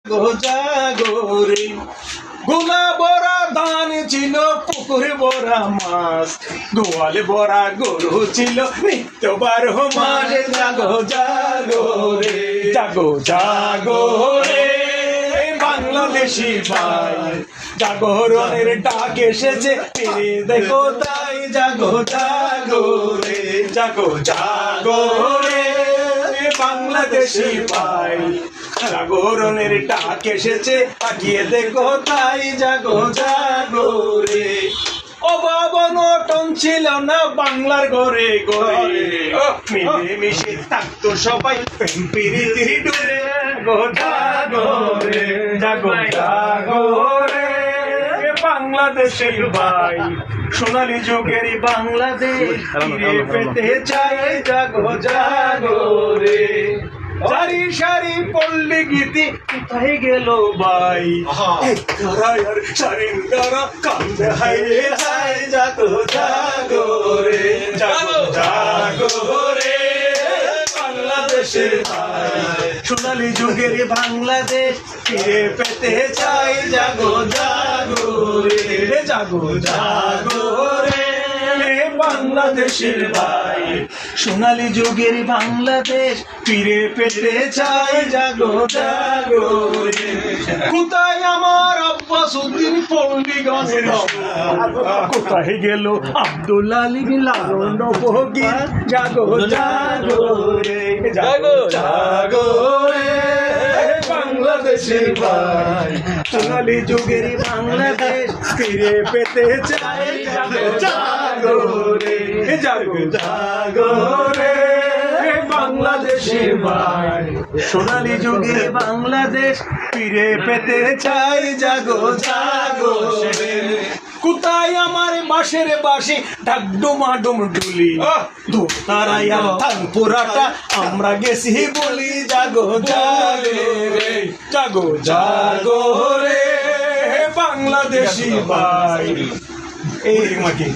জাগরে গোলা বড়া ধান ছিল, পুকুরে বড়া মাছ, গোয়ালে বড়া গরু ছিল, নিত্যবার মাঝে জাগো জাগরে, জাগো জাগরে বাংলাদেশি ভাই, জাগরণের ডাক এসেছে, ফিরে দেখো তাই, জাগো জাগরে, জাগো জাগরে বাংলাদেশি ভাই, জাগরণের ডাক এসেছে, তাকিয়ে দেখো তাই, জাগো জাগরে। অভাবন অটন ছিল না বাংলার ঘরে ঘরে, মিলে মিশে থাকতো সবাই প্রীতির ডোরে, জাগো জাগরে, জাগো জাগরে বাংলাদেশের ভাই, সোনালী যুগের বাংলাদেশ ফিরে পেতে চাই, জাগো জাগরে। সারি সারি পল্লী গীতি কোথায় গেল ভাই, আর সারিন্দারা কান্দে হায় হায়, জাগো জাগরে, জাগো জাগরে বাংলাদেশের ভাই, সোনালী যুগের বাংলাদেশ ফিরে পেতে চাই, জাগো জাগরে, জাগো জাগরে বাংলাদেশের ভাই, সোনালী যুগের বাংলাদেশ ফিরে পেতে চাই, জাগো জাগরে। কোথায় আমার আব্বাস উদ্দিন পল্লীগঞ্জের, কোথায় গেল আব্দুল আলী লালন ফকির, জাগো জাগরে, জাগো জাগরে বাংলাদেশের ভাই, সোনালী যুগের বাংলাদেশ ফিরে পেতে চাই, জাগো জাগরে, জাগো জাগরে বাংলাদেশের ভাই, সোনালী যুগের বাংলাদেশ ফিরে পেতে চাই, জাগো জাগরে। কোথায় আমার বাঁশের বাঁশি ঢাক ডুমা ডুম ডুলি, দোতারাইয়া ধান পোড়াটা আমরা গেছি বলি, জাগো জাগরে, জাগো জাগরে বাংলাদেশি ভাই। এই মাকে